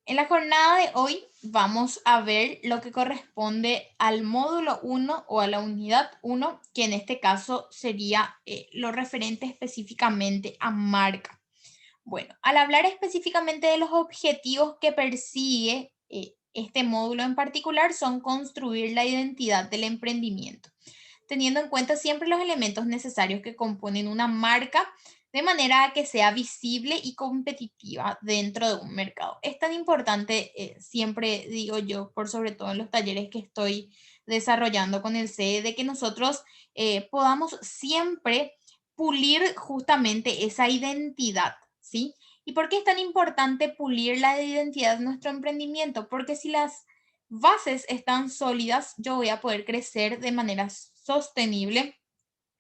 En la jornada de hoy vamos a ver lo que corresponde al módulo uno o a la unidad uno, que en este caso sería lo referente específicamente a marca. Bueno, al hablar específicamente de los objetivos que persigue este módulo en particular, son construir la identidad del emprendimiento, teniendo en cuenta siempre los elementos necesarios que componen una marca, de manera que sea visible y competitiva dentro de un mercado. Es tan importante, siempre digo yo, por sobre todo en los talleres que estoy desarrollando con el CE, de que nosotros podamos siempre pulir justamente esa identidad, ¿sí? ¿Y por qué es tan importante pulir la identidad de nuestro emprendimiento? Porque si las bases están sólidas, yo voy a poder crecer de manera sostenible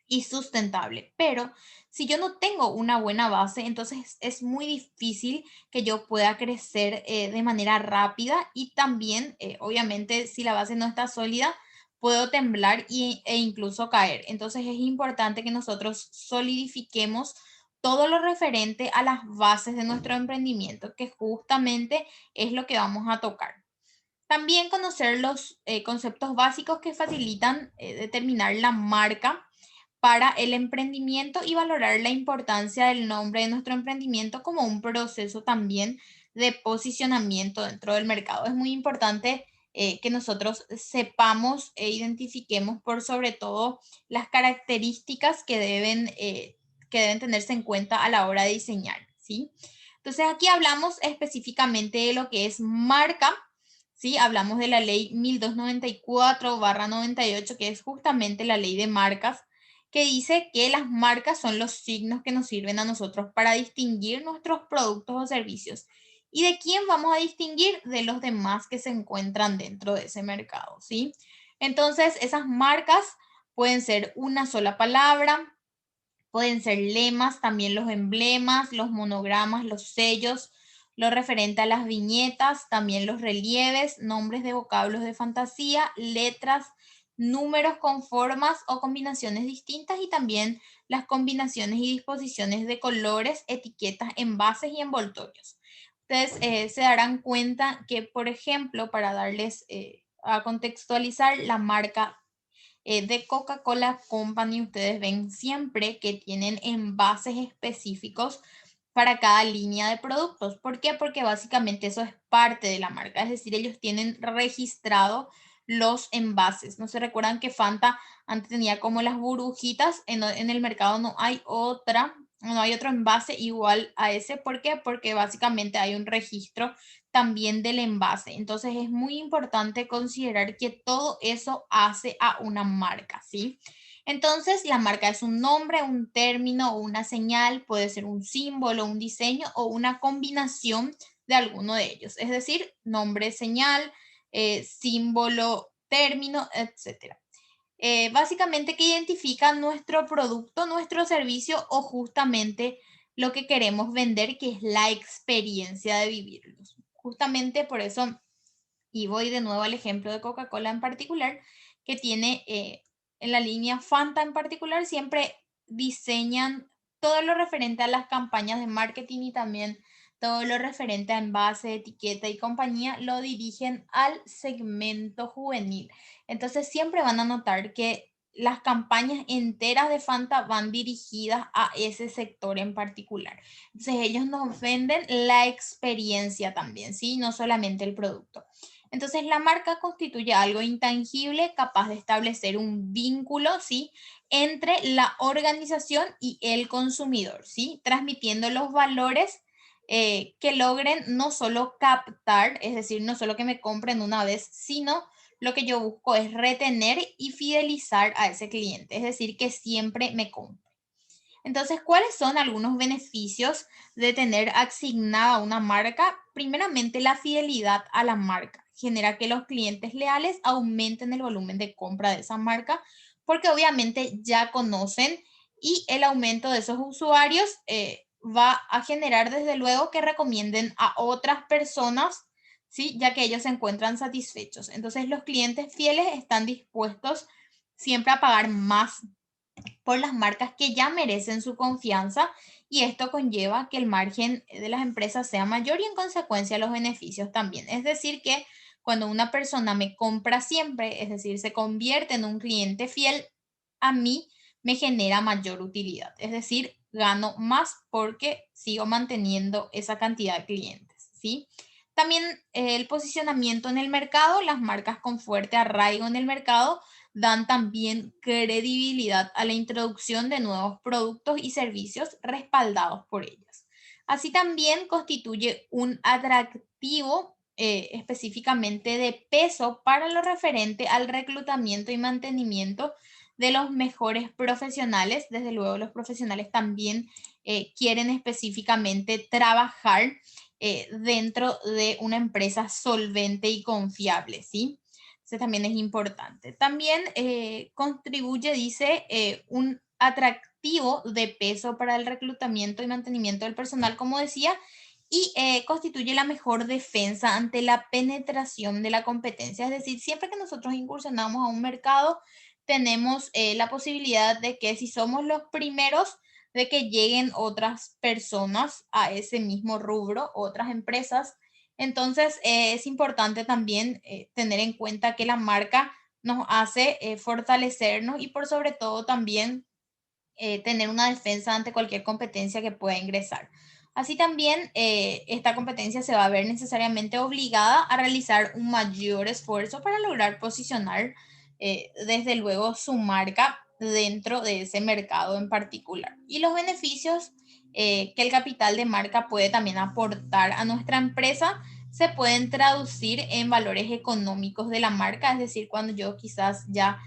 y sustentable. Pero si yo no tengo una buena base, entonces es muy difícil que yo pueda crecer de manera rápida y también, obviamente, si la base no está sólida, puedo temblar e incluso caer. Entonces es importante que nosotros solidifiquemos todo lo referente a las bases de nuestro emprendimiento, que justamente es lo que vamos a tocar. También conocer los conceptos básicos que facilitan determinar la marca para el emprendimiento y valorar la importancia del nombre de nuestro emprendimiento como un proceso también de posicionamiento dentro del mercado. Es muy importante que nosotros sepamos e identifiquemos por sobre todo las características que deben tenerse en cuenta a la hora de diseñar, ¿sí? Entonces aquí hablamos específicamente de lo que es marca. Sí, hablamos de la ley 1294/98, que es justamente la ley de marcas, que dice que las marcas son los signos que nos sirven a nosotros para distinguir nuestros productos o servicios. ¿Y de quién vamos a distinguir? De los demás que se encuentran dentro de ese mercado, ¿sí? Entonces, esas marcas pueden ser una sola palabra, pueden ser lemas, también los emblemas, los monogramas, los sellos, lo referente a las viñetas, también los relieves, nombres de vocablos de fantasía, letras, números con formas o combinaciones distintas y también las combinaciones y disposiciones de colores, etiquetas, envases y envoltorios. Ustedes se darán cuenta que, por ejemplo, para darles a contextualizar la marca de Coca-Cola Company, ustedes ven siempre que tienen envases específicos para cada línea de productos. ¿Por qué? Porque básicamente eso es parte de la marca, es decir, ellos tienen registrado los envases. ¿No se recuerdan que Fanta antes tenía como las burbujitas? En el mercado no hay otro envase igual a ese. ¿Por qué? Porque básicamente hay un registro también del envase. Entonces es muy importante considerar que todo eso hace a una marca, ¿sí? Entonces la marca es un nombre, un término o una señal, puede ser un símbolo, un diseño o una combinación de alguno de ellos. Es decir, nombre, señal, símbolo, término, etcétera. Básicamente que identifica nuestro producto, nuestro servicio o justamente lo que queremos vender, que es la experiencia de vivirlos. Justamente por eso, y voy de nuevo al ejemplo de Coca-Cola en particular, que tiene en la línea Fanta en particular, siempre diseñan todo lo referente a las campañas de marketing y también todo lo referente a envase, etiqueta y compañía, lo dirigen al segmento juvenil. Entonces siempre van a notar que las campañas enteras de Fanta van dirigidas a ese sector en particular. Entonces ellos nos venden la experiencia también, ¿sí? No solamente el producto. Entonces la marca constituye algo intangible, capaz de establecer un vínculo, ¿sí? Entre la organización y el consumidor, ¿sí? Transmitiendo los valores que logren no solo captar, es decir, no solo que me compren una vez, sino lo que yo busco es retener y fidelizar a ese cliente, es decir, que siempre me compre. Entonces, ¿cuáles son algunos beneficios de tener asignada una marca? Primeramente, la fidelidad a la marca genera que los clientes leales aumenten el volumen de compra de esa marca porque obviamente ya conocen, y el aumento de esos usuarios va a generar desde luego que recomienden a otras personas, ¿sí? Ya que ellos se encuentran satisfechos. Entonces, los clientes fieles están dispuestos siempre a pagar más por las marcas que ya merecen su confianza y esto conlleva que el margen de las empresas sea mayor y en consecuencia los beneficios también. Es decir, que cuando una persona me compra siempre, es decir, se convierte en un cliente fiel, a mí me genera mayor utilidad. Es decir, gano más porque sigo manteniendo esa cantidad de clientes, ¿sí? También el posicionamiento en el mercado, las marcas con fuerte arraigo en el mercado dan también credibilidad a la introducción de nuevos productos y servicios respaldados por ellas. Así también constituye un atractivo específicamente de peso para lo referente al reclutamiento y mantenimiento de los mejores profesionales. Desde luego, los profesionales también quieren específicamente trabajar dentro de una empresa solvente y confiable, ¿sí? Eso también es importante. También contribuye, dice, un atractivo de peso para el reclutamiento y mantenimiento del personal, como decía, y constituye la mejor defensa ante la penetración de la competencia. Es decir, siempre que nosotros incursionamos a un mercado, tenemos la posibilidad de que si somos los primeros, de que lleguen otras personas a ese mismo rubro, otras empresas. Entonces, es importante también tener en cuenta que la marca nos hace fortalecernos y por sobre todo también tener una defensa ante cualquier competencia que pueda ingresar. Así también, esta competencia se va a ver necesariamente obligada a realizar un mayor esfuerzo para lograr posicionar, desde luego, su marca dentro de ese mercado en particular. Y los beneficios que el capital de marca puede también aportar a nuestra empresa se pueden traducir en valores económicos de la marca, es decir, cuando yo quizás ya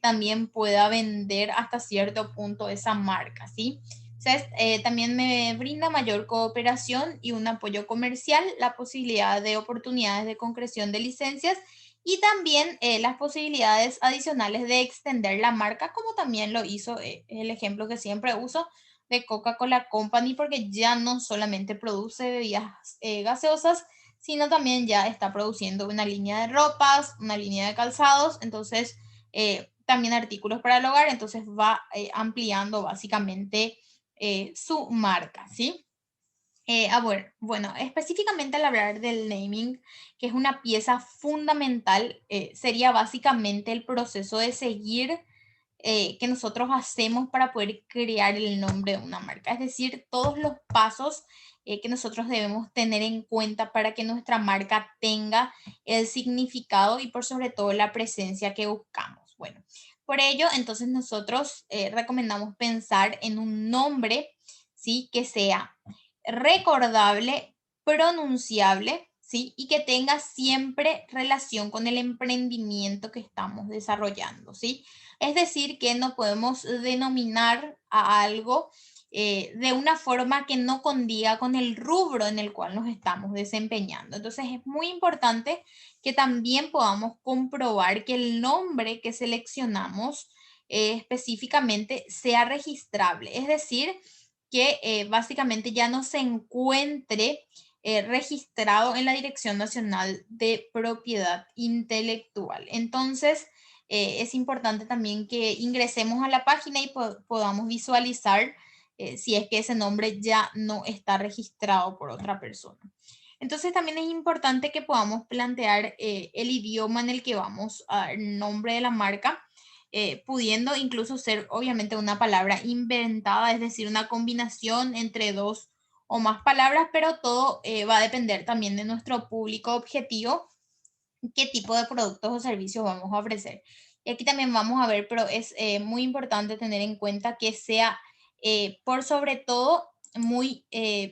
también pueda vender hasta cierto punto esa marca, ¿sí? Entonces, también me brinda mayor cooperación y un apoyo comercial, la posibilidad de oportunidades de concreción de licencias y también las posibilidades adicionales de extender la marca, como también lo hizo el ejemplo que siempre uso de Coca-Cola Company, porque ya no solamente produce bebidas gaseosas, sino también ya está produciendo una línea de ropas, una línea de calzados, entonces también artículos para el hogar, entonces va ampliando básicamente su marca, ¿sí? Ver, bueno, específicamente al hablar del naming, que es una pieza fundamental, sería básicamente el proceso de seguir que nosotros hacemos para poder crear el nombre de una marca. Es decir, todos los pasos que nosotros debemos tener en cuenta para que nuestra marca tenga el significado y por sobre todo la presencia que buscamos. Bueno, por ello, entonces nosotros recomendamos pensar en un nombre, ¿sí? Que sea recordable, pronunciable, ¿sí? Y que tenga siempre relación con el emprendimiento que estamos desarrollando, ¿sí? Es decir, que no podemos denominar a algo de una forma que no condiga con el rubro en el cual nos estamos desempeñando. Entonces es muy importante que también podamos comprobar que el nombre que seleccionamos específicamente sea registrable. Es decir, que básicamente ya no se encuentre registrado en la Dirección Nacional de Propiedad Intelectual. Entonces, es importante también que ingresemos a la página y podamos visualizar si es que ese nombre ya no está registrado por otra persona. Entonces también es importante que podamos plantear el idioma en el que vamos a dar el nombre de la marca, pudiendo incluso ser obviamente una palabra inventada, es decir, una combinación entre dos o más palabras, pero todo va a depender también de nuestro público objetivo, qué tipo de productos o servicios vamos a ofrecer. Y aquí también vamos a ver, pero es muy importante tener en cuenta que sea por sobre todo muy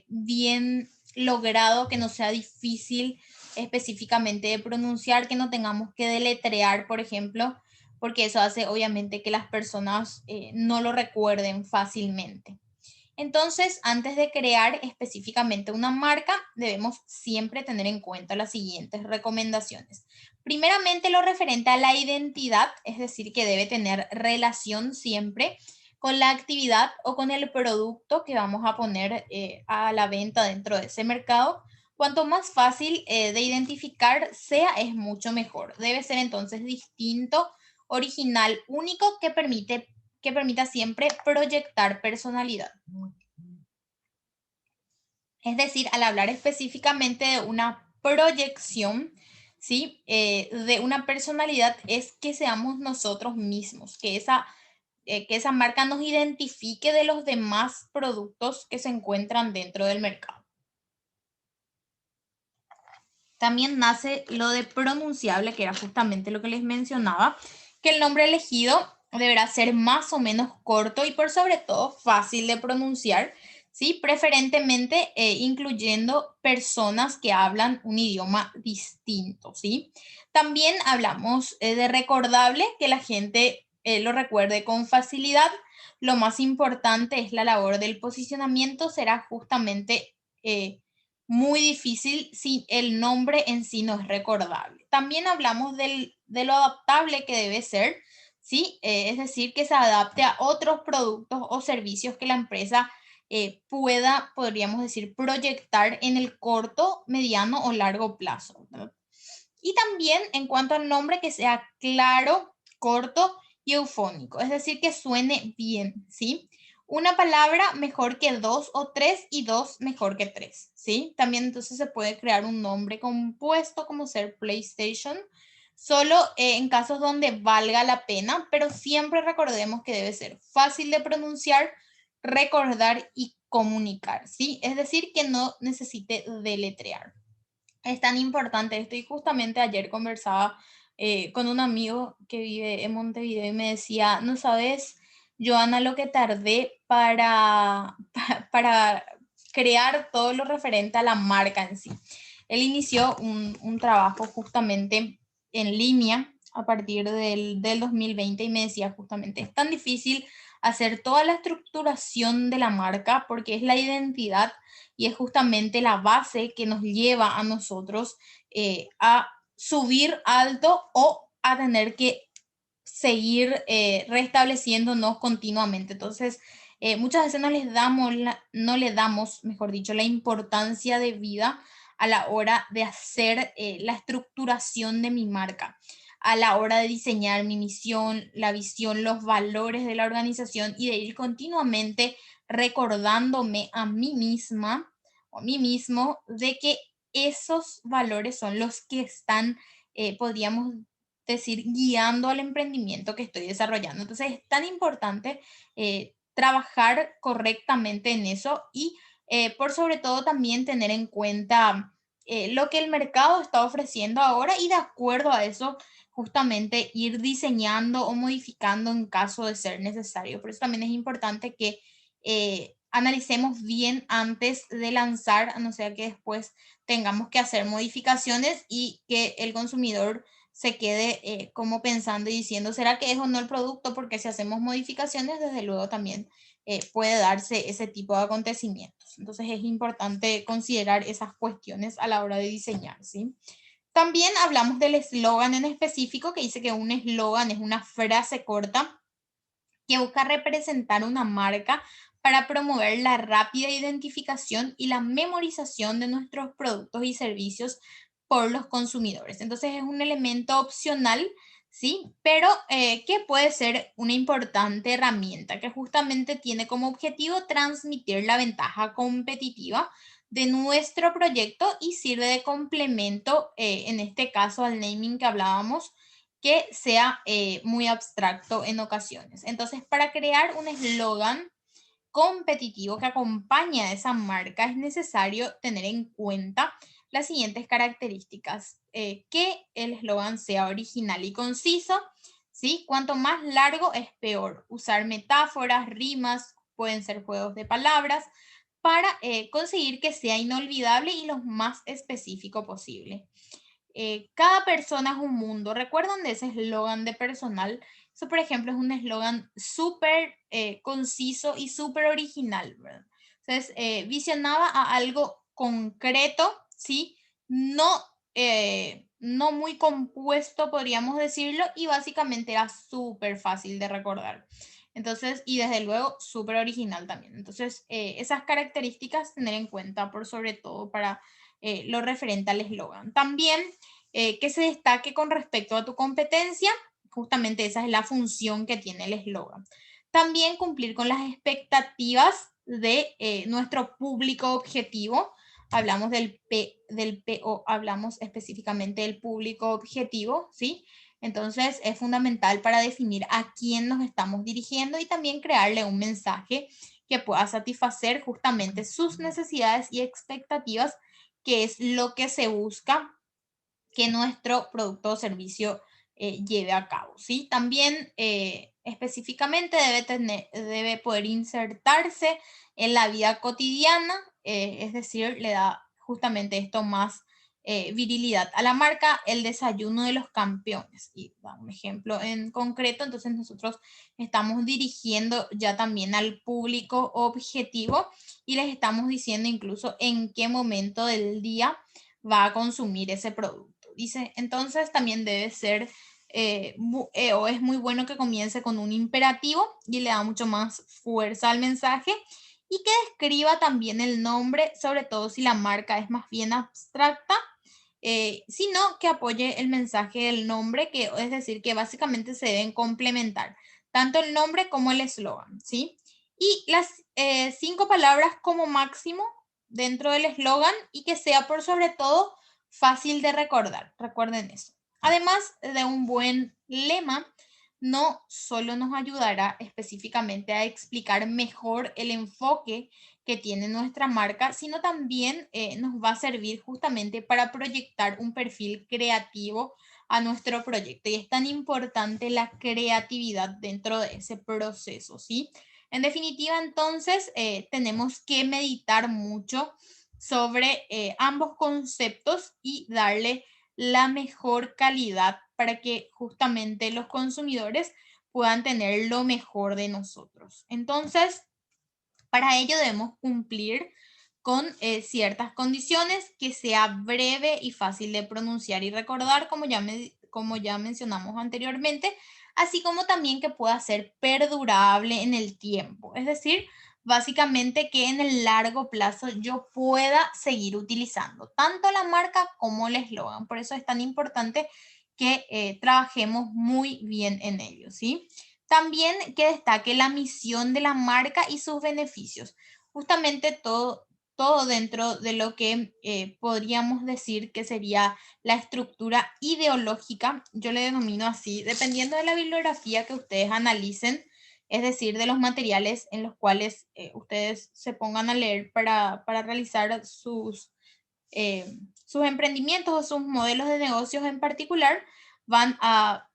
bien logrado, que no sea difícil específicamente de pronunciar, que no tengamos que deletrear, por ejemplo, porque eso hace obviamente que las personas no lo recuerden fácilmente. Entonces, antes de crear específicamente una marca, debemos siempre tener en cuenta las siguientes recomendaciones. Primeramente, lo referente a la identidad, es decir, que debe tener relación siempre con la actividad o con el producto que vamos a poner a la venta dentro de ese mercado. Cuanto más fácil de identificar sea, es mucho mejor. Debe ser entonces distinto, original, único, que permita siempre proyectar personalidad. Es decir, al hablar específicamente de una proyección, ¿sí? De una personalidad, es que seamos nosotros mismos, que esa marca nos identifique de los demás productos que se encuentran dentro del mercado. También nace lo de pronunciable, que era justamente lo que les mencionaba, que el nombre elegido deberá ser más o menos corto y por sobre todo fácil de pronunciar, ¿sí? Preferentemente incluyendo personas que hablan un idioma distinto, ¿sí? También hablamos de recordable, que la gente lo recuerde con facilidad. Lo más importante es la labor del posicionamiento, será justamente muy difícil si el nombre en sí no es recordable. También hablamos de lo adaptable que debe ser, ¿sí? Es decir, que se adapte a otros productos o servicios que la empresa pueda, podríamos decir, proyectar en el corto, mediano o largo plazo, ¿verdad? Y también en cuanto al nombre, que sea claro, corto y eufónico, es decir, que suene bien, ¿sí? Una palabra mejor que dos o tres y dos mejor que tres, ¿sí? También entonces se puede crear un nombre compuesto como ser PlayStation, solo en casos donde valga la pena, pero siempre recordemos que debe ser fácil de pronunciar, recordar y comunicar, ¿sí? Es decir, que no necesite deletrear. Es tan importante esto y justamente ayer conversaba con un amigo que vive en Montevideo y me decía, no sabes, Joana, lo que tardé para crear todo lo referente a la marca en sí. Él inició un trabajo justamente en línea a partir del 2020 y me decía justamente, es tan difícil hacer toda la estructuración de la marca porque es la identidad y es justamente la base que nos lleva a nosotros a subir alto o a tener que seguir restableciéndonos continuamente. Entonces, muchas veces no le damos, mejor dicho, la importancia de vida a la hora de hacer la estructuración de mi marca, a la hora de diseñar mi misión, la visión, los valores de la organización y de ir continuamente recordándome a mí misma o a mí mismo de que esos valores son los que están, podríamos decir, guiando al emprendimiento que estoy desarrollando. Entonces es tan importante trabajar correctamente en eso y por sobre todo también tener en cuenta lo que el mercado está ofreciendo ahora y de acuerdo a eso justamente ir diseñando o modificando en caso de ser necesario. Por eso también es importante que analicemos bien antes de lanzar, a no ser que después tengamos que hacer modificaciones y que el consumidor se quede como pensando y diciendo, ¿será que es o no el producto? Porque si hacemos modificaciones, desde luego también puede darse ese tipo de acontecimientos. Entonces es importante considerar esas cuestiones a la hora de diseñar, ¿sí? También hablamos del eslogan en específico, que dice que un eslogan es una frase corta que busca representar una marca para promover la rápida identificación y la memorización de nuestros productos y servicios por los consumidores. Entonces es un elemento opcional, ¿sí? Pero que puede ser una importante herramienta que justamente tiene como objetivo transmitir la ventaja competitiva de nuestro proyecto y sirve de complemento, en este caso al naming que hablábamos, que sea muy abstracto en ocasiones. Entonces, para crear un eslogan competitivo que acompañe a esa marca, es necesario tener en cuenta las siguientes características. Que el eslogan sea original y conciso, ¿sí? Cuanto más largo es peor. Usar metáforas, rimas, pueden ser juegos de palabras, para conseguir que sea inolvidable y lo más específico posible. Cada persona es un mundo. ¿Recuerdan de ese eslogan de personal? Eso, por ejemplo, es un eslogan súper conciso y súper original, ¿verdad? Entonces, visionaba a algo concreto, ¿sí? No, no muy compuesto, podríamos decirlo, y básicamente era súper fácil de recordar. Entonces, y desde luego, súper original también. Entonces, esas características tener en cuenta, por sobre todo para lo referente al eslogan. También que se destaque con respecto a tu competencia, justamente esa es la función que tiene el eslogan. También cumplir con las expectativas de nuestro público objetivo. Hablamos del PO, hablamos específicamente del público objetivo, ¿sí? Entonces es fundamental para definir a quién nos estamos dirigiendo y también crearle un mensaje que pueda satisfacer justamente sus necesidades y expectativas, que es lo que se busca que nuestro producto o servicio lleve a cabo, ¿sí? También específicamente debe poder insertarse en la vida cotidiana, es decir, le da justamente esto más virilidad a la marca, el desayuno de los campeones. Y da un ejemplo en concreto, entonces nosotros estamos dirigiendo ya también al público objetivo y les estamos diciendo incluso en qué momento del día va a consumir ese producto. Dice, entonces también debe ser o es muy bueno que comience con un imperativo y le da mucho más fuerza al mensaje y que describa también el nombre, sobre todo si la marca es más bien abstracta, sino que apoye el mensaje del nombre, que es decir, que básicamente se deben complementar tanto el nombre como el eslogan, ¿sí? Y las 5 palabras como máximo dentro del eslogan y que sea por sobre todo fácil de recordar. Recuerden eso. Además de un buen lema, no solo nos ayudará específicamente a explicar mejor el enfoque que tiene nuestra marca, sino también nos va a servir justamente para proyectar un perfil creativo a nuestro proyecto. Y es tan importante la creatividad dentro de ese proceso, ¿sí? En definitiva, entonces, tenemos que meditar mucho sobre ambos conceptos y darle la mejor calidad para que justamente los consumidores puedan tener lo mejor de nosotros. Entonces, para ello debemos cumplir con ciertas condiciones, que sea breve y fácil de pronunciar y recordar, como ya mencionamos anteriormente, así como también que pueda ser perdurable en el tiempo. Es decir, básicamente que en el largo plazo yo pueda seguir utilizando tanto la marca como el eslogan. Por eso es tan importante que trabajemos muy bien en ello, ¿sí? También que destaque la misión de la marca y sus beneficios. Justamente todo dentro de lo que podríamos decir que sería la estructura ideológica, yo le denomino así, dependiendo de la bibliografía que ustedes analicen, es decir, de los materiales en los cuales ustedes se pongan a leer para realizar sus emprendimientos o sus modelos de negocios en particular, van a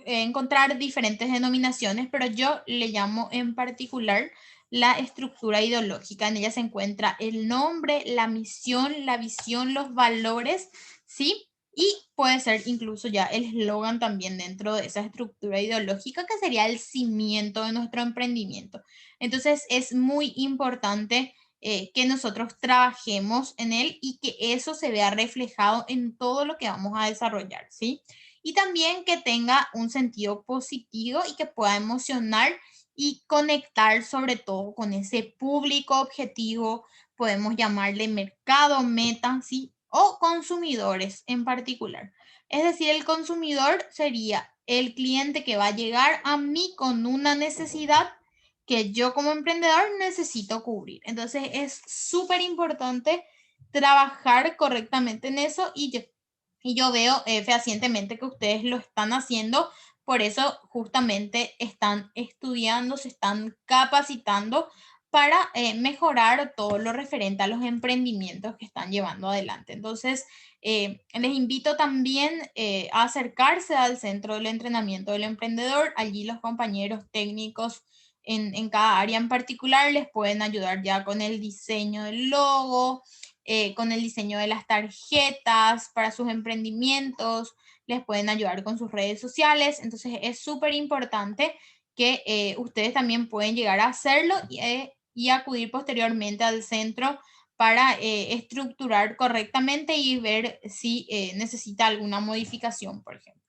encontrar diferentes denominaciones, pero yo le llamo en particular la estructura ideológica. En ella se encuentra el nombre, la misión, la visión, los valores, ¿sí? Y puede ser incluso ya el eslogan también dentro de esa estructura ideológica, que sería el cimiento de nuestro emprendimiento. Entonces es muy importante que nosotros trabajemos en él y que eso se vea reflejado en todo lo que vamos a desarrollar, ¿sí? Y también que tenga un sentido positivo y que pueda emocionar y conectar sobre todo con ese público objetivo, podemos llamarle mercado meta, ¿sí? O consumidores en particular. Es decir, el consumidor sería el cliente que va a llegar a mí con una necesidad que yo como emprendedor necesito cubrir. Entonces es súper importante trabajar correctamente en eso y yo veo fehacientemente que ustedes lo están haciendo, por eso justamente están estudiando, se están capacitando para mejorar todo lo referente a los emprendimientos que están llevando adelante. Entonces, les invito también a acercarse al Centro del Entrenamiento del Emprendedor. Allí los compañeros técnicos en cada área en particular les pueden ayudar ya con el diseño del logo, con el diseño de las tarjetas para sus emprendimientos, les pueden ayudar con sus redes sociales. Entonces es súper importante que ustedes también pueden llegar a hacerlo y acudir posteriormente al centro para estructurar correctamente y ver si necesita alguna modificación, por ejemplo.